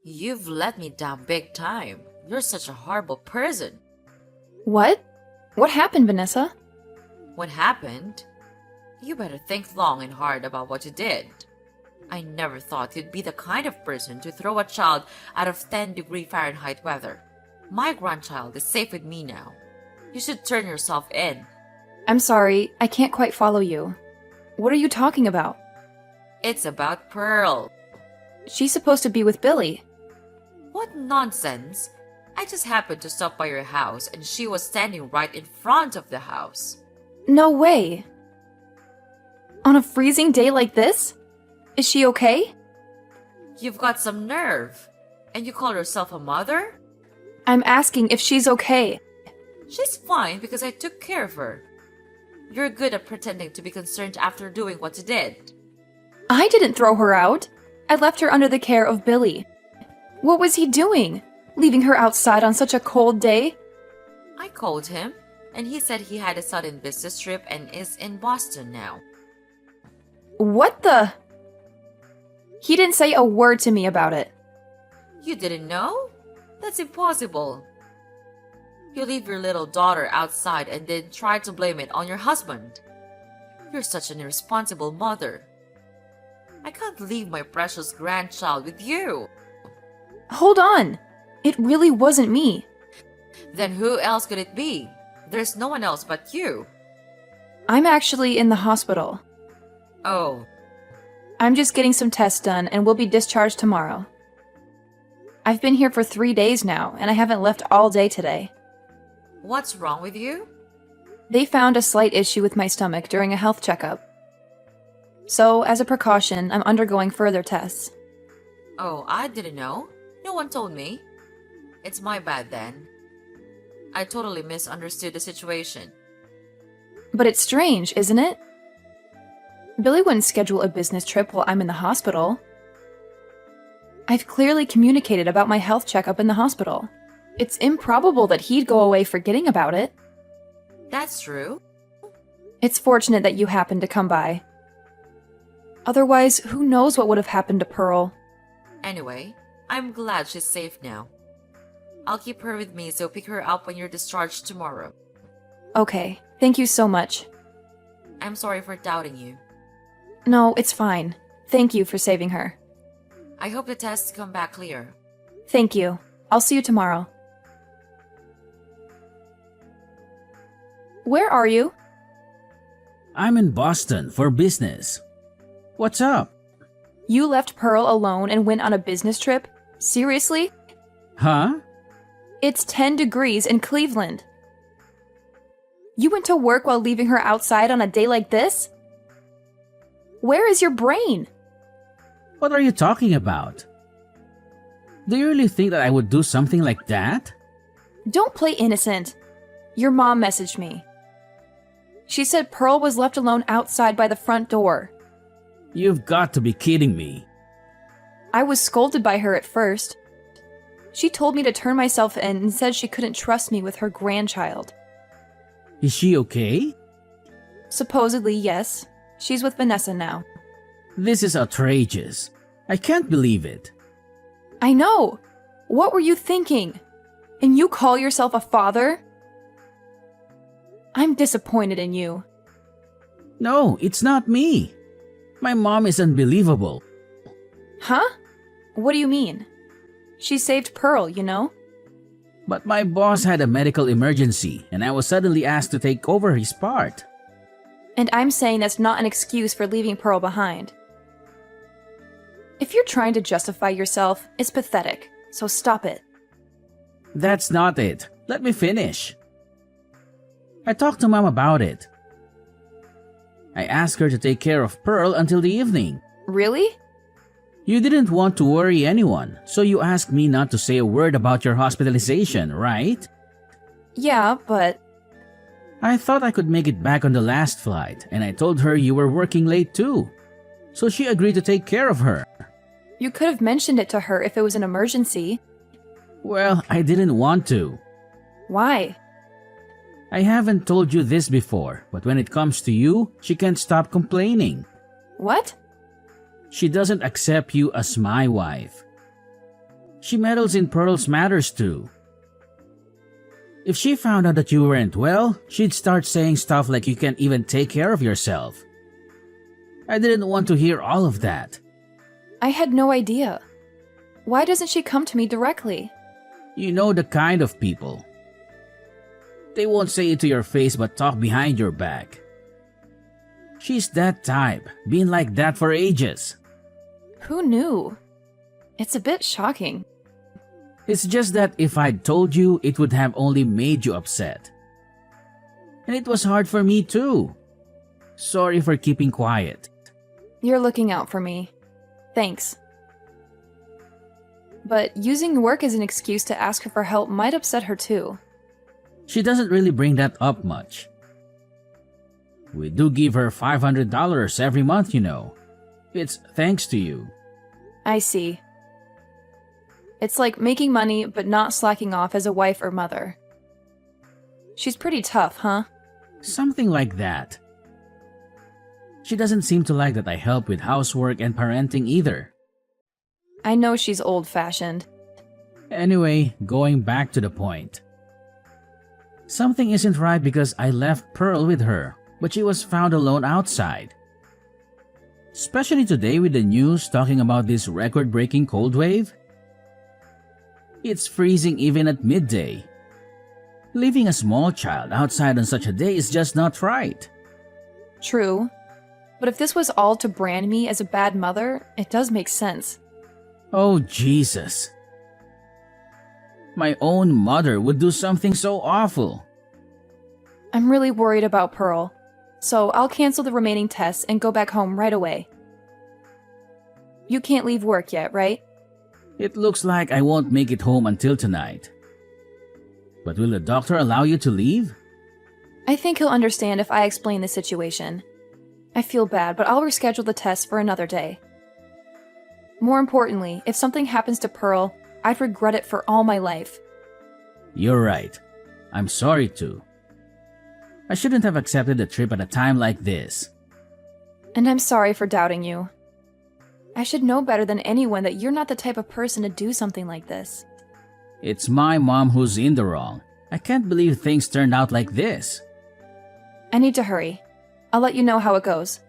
You've let me down big time. You're such a horrible person. What? What happened, Vanessa? What happened? You better think long and hard about what you did. I never thought you'd be the kind of person to throw a child out of 10-degree Fahrenheit weather. My grandchild is safe with me now. You should turn yourself in. I'm sorry, I can't quite follow you. What are you talking about? It's about Pearl. She's supposed to be with Billy. What nonsense! I just happened to stop by your house and she was standing right in front of the house. No way. On a freezing day like this? Is she okay? You've got some nerve. And you call yourself a mother? I'm asking if she's okay. She's fine because I took care of her. You're good at pretending to be concerned after doing what you did. I didn't throw her out. I left her under the care of Billy. What was he doing? Leaving her outside on such a cold day? I called him, and he said he had a sudden business trip and is in Boston now. What the? He didn't say a word to me about it. You didn't know? That's impossible. You leave your little daughter outside and then try to blame it on your husband. You're such an irresponsible mother. I can't leave my precious grandchild with you. Hold on. It really wasn't me. Then who else could it be? There's no one else but you. I'm actually in the hospital. Oh, I'm just getting some tests done and will be discharged tomorrow. I've been here for 3 days now, and I haven't left all day today. what's wrong with you? They found a slight issue with my stomach during a health checkup. So, as a precaution, I'm undergoing further tests. Oh, I didn't know. No one told me. It's my bad then. I totally misunderstood the situation. But it's strange, isn't it? Billy wouldn't schedule a business trip while I'm in the hospital. I've clearly communicated about my health checkup in the hospital. It's improbable that he'd go away forgetting about it. That's true. It's fortunate that you happened to come by. Otherwise, who knows what would have happened to Pearl? Anyway, I'm glad she's safe now. I'll keep her with me, so pick her up when you're discharged tomorrow. Okay, thank you so much. I'm sorry for doubting you. No, it's fine. Thank you for saving her. I hope the tests come back clear. Thank you. I'll see you tomorrow. Where are you? I'm in Boston for business. What's up? You left Pearl alone and went on a business trip? Seriously? Huh? It's 10 degrees in Cleveland. You went to work while leaving her outside on a day like this? Where is your brain? What are you talking about? Do you really think that I would do something like that? Don't play innocent. Your mom messaged me. She said Pearl was left alone outside by the front door. You've got to be kidding me. I was scolded by her at first. She told me to turn myself in and said she couldn't trust me with her grandchild. Is she okay? Supposedly, yes. She's with Vanessa now. This is outrageous. I can't believe it. I know. What were you thinking? And you call yourself a father? I'm disappointed in you. No, it's not me. My mom is unbelievable. Huh? What do you mean? She saved Pearl, you know? But my boss had a medical emergency and I was suddenly asked to take over his part. And I'm saying that's not an excuse for leaving Pearl behind. If you're trying to justify yourself, it's pathetic, so stop it. That's not it. Let me finish. I talked to Mom about it. I asked her to take care of Pearl until the evening. Really? You didn't want to worry anyone, so you asked me not to say a word about your hospitalization, right? Yeah, but... I thought I could make it back on the last flight, and I told her you were working late too. So she agreed to take care of her. You could have mentioned it to her if it was an emergency. Well, I didn't want to. Why? I haven't told you this before, but when it comes to you, she can't stop complaining. What? She doesn't accept you as my wife. She meddles in Pearl's matters too. If she found out that you weren't well, she'd start saying stuff like you can't even take care of yourself. I didn't want to hear all of that. I had no idea. Why doesn't she come to me directly? You know the kind of people. They won't say it to your face but talk behind your back. She's that type, been like that for ages. Who knew? It's a bit shocking. It's just that if I'd told you, it would have only made you upset. And it was hard for me too. Sorry for keeping quiet. You're looking out for me. Thanks. But using work as an excuse to ask her for help might upset her too. She doesn't really bring that up much. We do give her $500 every month, you know. It's thanks to you. I see. It's like making money but not slacking off as a wife or mother. She's pretty tough, huh? Something like that. She doesn't seem to like that I help with housework and parenting either. I know she's old-fashioned. Anyway, going back to the point. Something isn't right because I left Pearl with her, but she was found alone outside. Especially today with the news talking about this record-breaking cold wave. It's freezing even at midday. Leaving a small child outside on such a day is just not right. True. But if this was all to brand me as a bad mother, it does make sense. Oh, Jesus. My own mother would do something so awful. I'm really worried about Pearl, so I'll cancel the remaining tests and go back home right away. You can't leave work yet, right? It looks like I won't make it home until tonight. But will the doctor allow you to leave? I think he'll understand if I explain the situation. I feel bad, but I'll reschedule the test for another day. More importantly, if something happens to Pearl, I'd regret it for all my life. You're right. I'm sorry too. I shouldn't have accepted the trip at a time like this. And I'm sorry for doubting you. I should know better than anyone that you're not the type of person to do something like this. It's my mom who's in the wrong. I can't believe things turned out like this. I need to hurry. I'll let you know how it goes.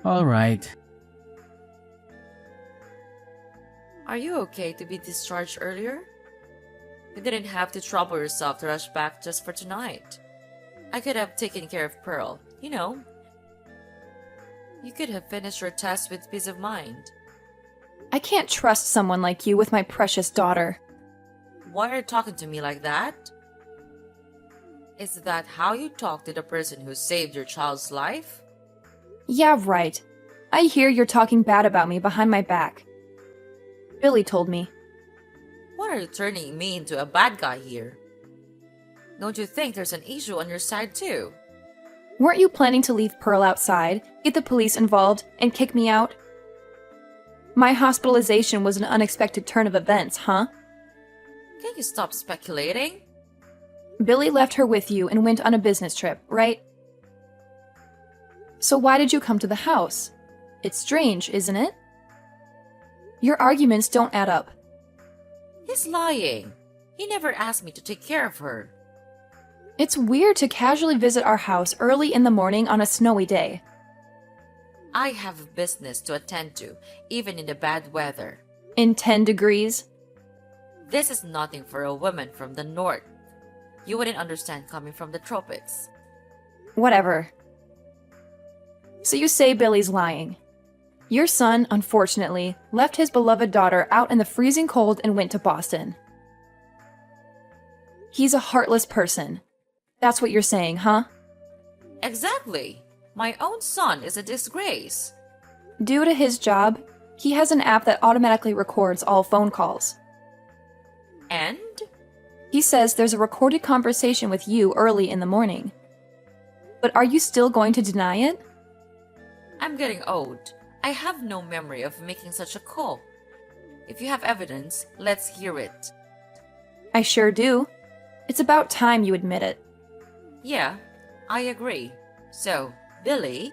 All right. Are you okay to be discharged earlier? You didn't have to trouble yourself to rush back just for tonight. I could have taken care of Pearl, you know. You could have finished your test with peace of mind. I can't trust someone like you with my precious daughter. Why are you talking to me like that? Is that how you talk to the person who saved your child's life? Yeah, right. I hear you're talking bad about me behind my back. Billy told me. Why are you turning me into a bad guy here? Don't you think there's an issue on your side too? Weren't you planning to leave Pearl outside, get the police involved, and kick me out? My hospitalization was an unexpected turn of events, huh? Can you stop speculating? Billy left her with you and went on a business trip, right? So why did you come to the house? It's strange, isn't it? Your arguments don't add up. He's lying. He never asked me to take care of her. It's weird to casually visit our house early in the morning on a snowy day. I have business to attend to, even in the bad weather. In 10 degrees? This is nothing for a woman from the north. You wouldn't understand coming from the tropics. Whatever. So you say Billy's lying. Your son, unfortunately, left his beloved daughter out in the freezing cold and went to Boston. He's a heartless person. That's what you're saying, huh? Exactly. My own son is a disgrace. Due to his job, he has an app that automatically records all phone calls. And? He says there's a recorded conversation with you early in the morning. But are you still going to deny it? I'm getting old. I have no memory of making such a call. If you have evidence, let's hear it. I sure do. It's about time you admit it. Yeah, I agree. So, Billy?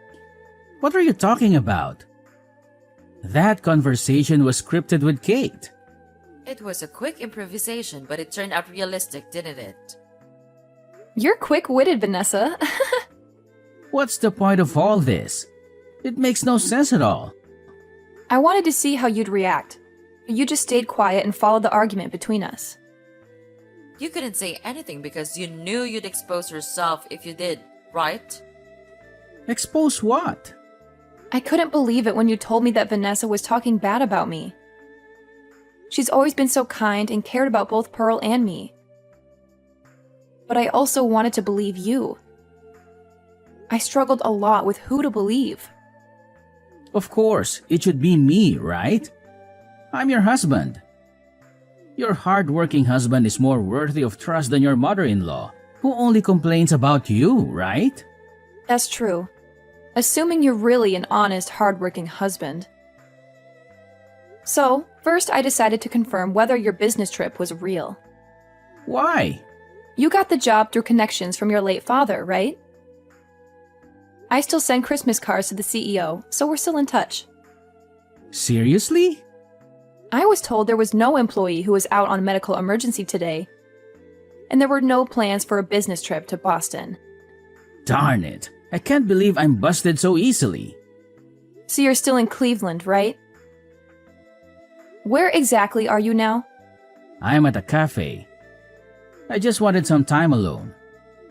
What are you talking about? That conversation was scripted with Kate. It was a quick improvisation, but it turned out realistic, didn't it? You're quick-witted, Vanessa. What's the point of all this? It makes no sense at all. I wanted to see how you'd react, but you just stayed quiet and followed the argument between us. You couldn't say anything because you knew you'd expose yourself if you did, right? Expose what? I couldn't believe it when you told me that Vanessa was talking bad about me. She's always been so kind and cared about both Pearl and me. But I also wanted to believe you. I struggled a lot with who to believe. Of course, it should be me, right? I'm your husband. Your hard-working husband is more worthy of trust than your mother-in-law, who only complains about you, right? That's true. Assuming you're really an honest, hard-working husband. So, first I decided to confirm whether your business trip was real. Why? You got the job through connections from your late father, right? I still send Christmas cards to the CEO, so we're still in touch. Seriously? I was told there was no employee who was out on medical emergency today, and there were no plans for a business trip to Boston. Darn it. I can't believe I'm busted so easily. So you're still in Cleveland, right? Where exactly are you now? I'm at a cafe. I just wanted some time alone.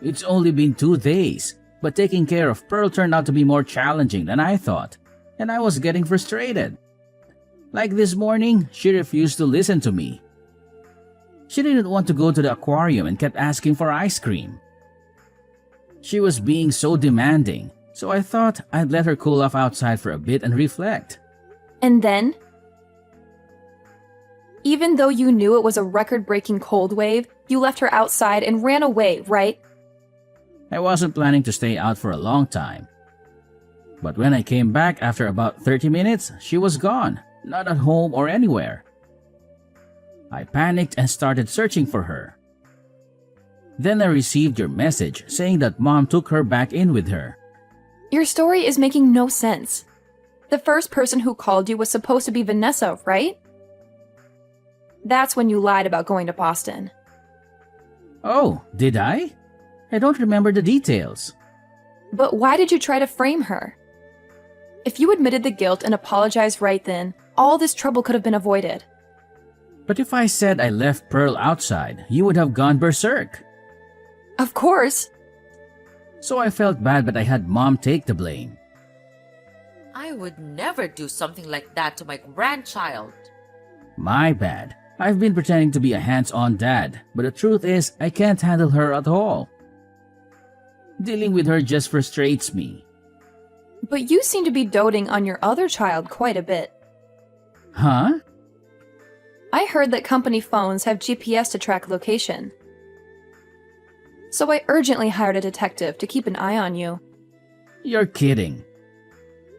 It's only been 2 days, but taking care of Pearl turned out to be more challenging than I thought, and I was getting frustrated. Like this morning, she refused to listen to me. She didn't want to go to the aquarium and kept asking for ice cream. She was being so demanding, so I thought I'd let her cool off outside for a bit and reflect. And then? Even though you knew it was a record-breaking cold wave, you left her outside and ran away, right? I wasn't planning to stay out for a long time. But when I came back after about 30 minutes, she was gone, not at home or anywhere. I panicked and started searching for her. Then I received your message saying that Mom took her back in with her. Your story is making no sense. The first person who called you was supposed to be Vanessa, right? That's when you lied about going to Boston. Oh, did I? I don't remember the details. But why did you try to frame her? If you admitted the guilt and apologized right then, all this trouble could have been avoided. But if I said I left Pearl outside, you would have gone berserk. Of course. So I felt bad, but I had Mom take the blame. I would never do something like that to my grandchild. My bad. I've been pretending to be a hands-on dad, but the truth is I can't handle her at all. Dealing with her just frustrates me. But you seem to be doting on your other child quite a bit. Huh? I heard that company phones have GPS to track location. So I urgently hired a detective to keep an eye on you. You're kidding.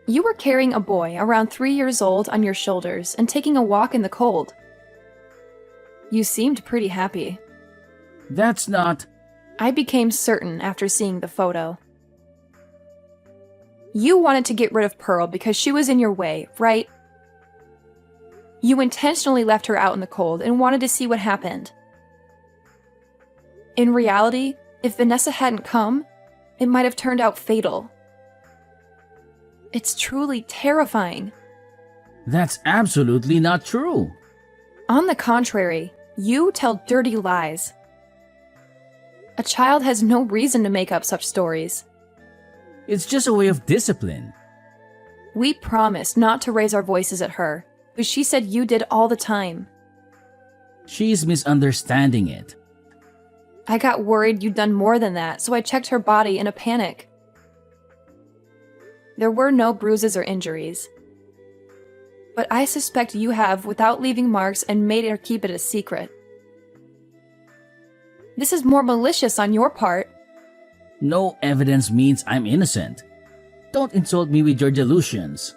You were carrying a boy around 3 years old on your shoulders and taking a walk in the cold. You seemed pretty happy. That's not... I became certain after seeing the photo. You wanted to get rid of Pearl because she was in your way, right? You intentionally left her out in the cold and wanted to see what happened. In reality, if Vanessa hadn't come, it might have turned out fatal. It's truly terrifying. That's absolutely not true. On the contrary, you tell dirty lies. A child has no reason to make up such stories. It's just a way of discipline. We promised not to raise our voices at her, but she said you did all the time. She's misunderstanding it. I got worried you'd done more than that, so I checked her body in a panic. There were no bruises or injuries. But I suspect you have without leaving marks and made her keep it a secret. This is more malicious on your part. No evidence means I'm innocent. Don't insult me with your delusions.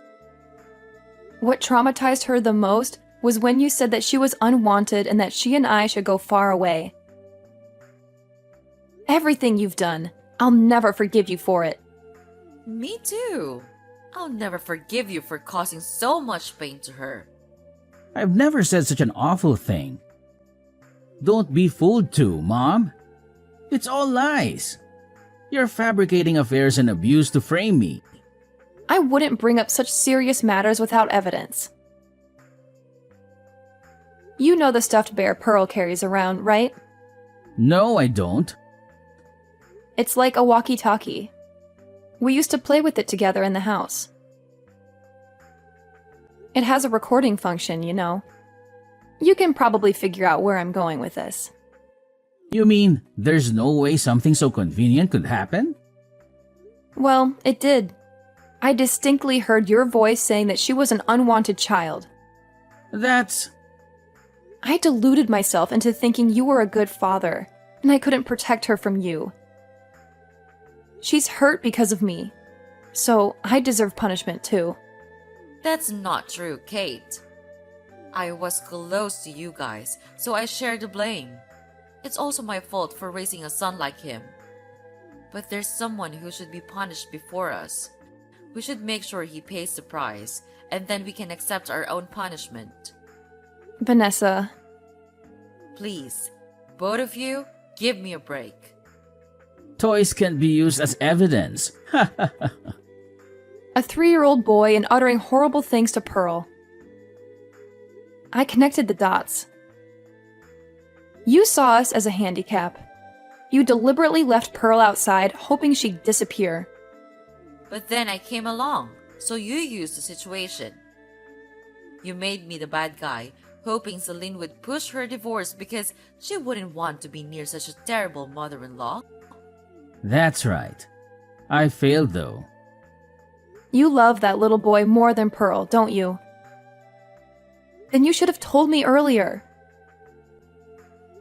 What traumatized her the most was when you said that she was unwanted and that she and I should go far away. Everything you've done, I'll never forgive you for it. Me too. I'll never forgive you for causing so much pain to her. I've never said such an awful thing. Don't be fooled too, Mom. It's all lies. You're fabricating affairs and abuse to frame me. I wouldn't bring up such serious matters without evidence. You know the stuffed bear Pearl carries around, right? No, I don't. It's like a walkie-talkie. We used to play with it together in the house. It has a recording function, you know. You can probably figure out where I'm going with this. You mean there's no way something so convenient could happen? Well, it did. I distinctly heard your voice saying that she was an unwanted child. That's... I deluded myself into thinking you were a good father, and I couldn't protect her from you. She's hurt because of me, so I deserve punishment too. That's not true, Kate. I was close to you guys, so I share the blame. It's also my fault for raising a son like him. But there's someone who should be punished before us. We should make sure he pays the price, and then we can accept our own punishment. Vanessa, Please, both of you, give me a break. toys can be used as evidence. a 3-year-old boy and uttering horrible things to Pearl. I connected the dots. You saw us as a handicap. You deliberately left Pearl outside, hoping she'd disappear. But then I came along, so you used the situation. You made me the bad guy, hoping Celine would push her divorce because she wouldn't want to be near such a terrible mother-in-law. That's right. I failed though. You love that little boy more than Pearl, don't you? Then you should have told me earlier.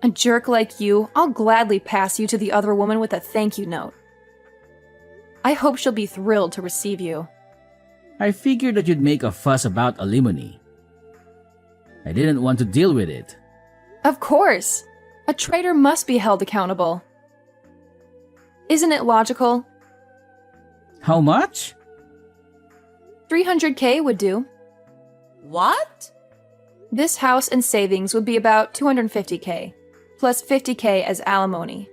A jerk like you, I'll gladly pass you to the other woman with a thank you note. I hope she'll be thrilled to receive you. I figured that you'd make a fuss about alimony. I didn't want to deal with it. Of course! A traitor must be held accountable. Isn't it logical? How much? 300K would do. What? This house and savings would be about 250K, plus 50K as alimony.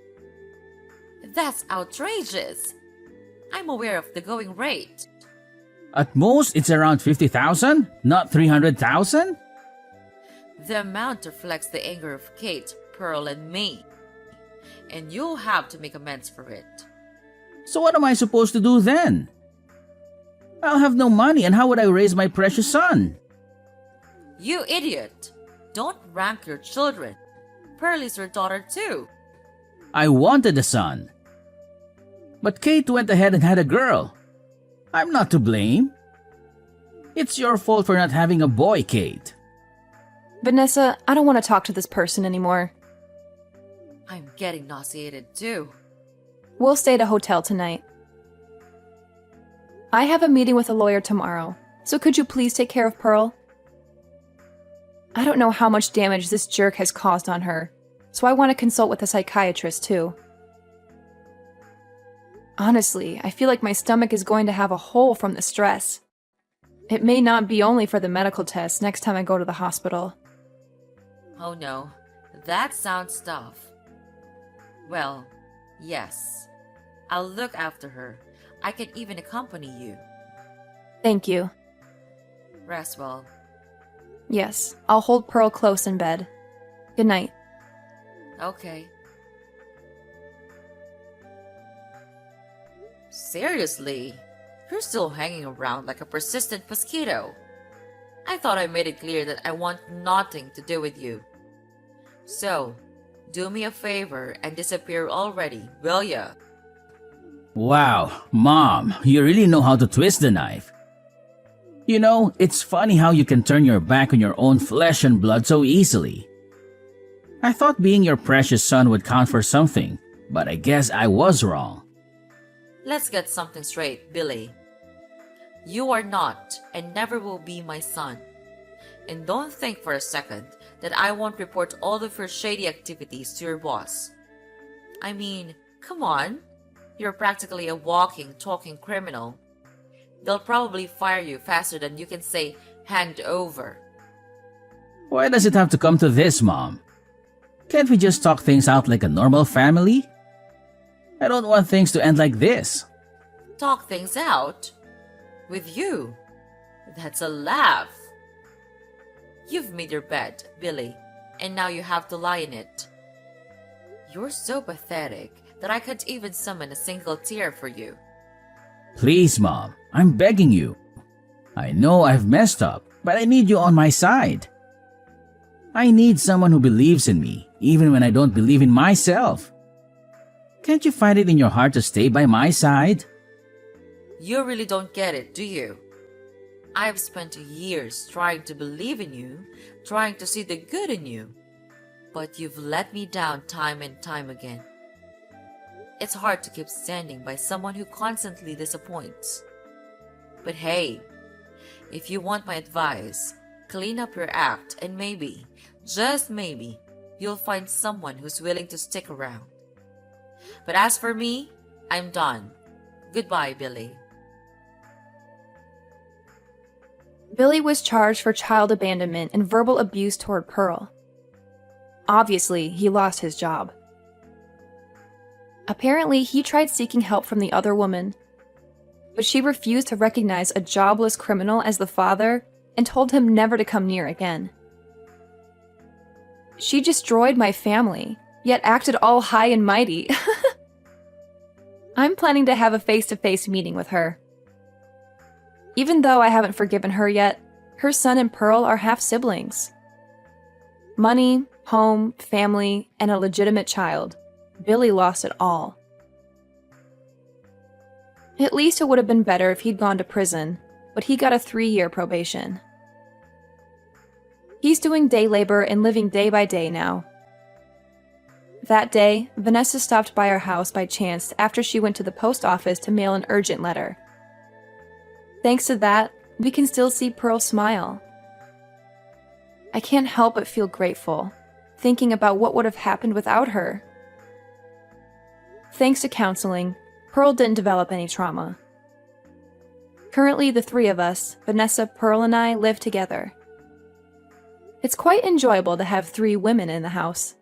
That's outrageous. I'm aware of the going rate. At most, it's around 50,000, not 300,000? The amount reflects the anger of Kate, Pearl, and me. And you'll have to make amends for it. So what am I supposed to do then? I'll have no money, and how would I raise my precious son? You idiot! Don't rank your children. Pearl is your daughter too. I wanted a son. But Kate went ahead and had a girl. I'm not to blame. It's your fault for not having a boy, Kate. Vanessa, I don't want to talk to this person anymore. I'm getting nauseated too. We'll stay at a hotel tonight. I have a meeting with a lawyer tomorrow, so could you please take care of Pearl? I don't know how much damage this jerk has caused on her, so I want to consult with a psychiatrist too. Honestly, I feel like my stomach is going to have a hole from the stress. It may not be only for the medical test next time I go to the hospital. Oh no, that sounds tough. Well, yes. I'll look after her. I can even accompany you. Thank you. Rest well. Yes, I'll hold Pearl close in bed. Good night. Okay. Seriously? You're still hanging around like a persistent mosquito. I thought I made it clear that I want nothing to do with you. So, do me a favor and disappear already, will ya? Wow, Mom, you really know how to twist the knife. You know, it's funny how you can turn your back on your own flesh and blood so easily. I thought being your precious son would count for something, but I guess I was wrong. Let's get something straight, Billy. You are not and never will be my son. And don't think for a second that I won't report all of your shady activities to your boss. I mean, come on. You're practically a walking, talking criminal. They'll probably fire you faster than you can say, hand over. Why does it have to come to this, Mom? Can't we just talk things out like a normal family? I don't want things to end like this. Talk things out? With you? That's a laugh. You've made your bed, Billy, and now you have to lie in it. You're so pathetic that I can't even summon a single tear for you. Please, Mom, I'm begging you. I know I've messed up, but I need you on my side. I need someone who believes in me, even when I don't believe in myself. Can't you find it in your heart to stay by my side? You really don't get it, do you? I've spent years trying to believe in you, trying to see the good in you. But you've let me down time and time again. It's hard to keep standing by someone who constantly disappoints. But hey, if you want my advice, clean up your act and maybe, just maybe, you'll find someone who's willing to stick around. But as for me, I'm done. Goodbye, Billy. Billy was charged for child abandonment and verbal abuse toward Pearl. Obviously, he lost his job. Apparently, he tried seeking help from the other woman, but she refused to recognize a jobless criminal as the father and told him never to come near again. She destroyed my family, yet acted all high and mighty. I'm planning to have a face-to-face meeting with her. Even though I haven't forgiven her yet, her son and Pearl are half-siblings. Money, home, family, and a legitimate child. Billy lost it all. At least it would have been better if he'd gone to prison, but he got a 3-year probation. He's doing day labor and living day by day now. That day, Vanessa stopped by our house by chance after she went to the post office to mail an urgent letter. Thanks to that, we can still see Pearl smile. I can't help but feel grateful, thinking about what would have happened without her. Thanks to counseling, Pearl didn't develop any trauma. Currently, the 3 of us, Vanessa, Pearl, and I, live together. It's quite enjoyable to have 3 women in the house.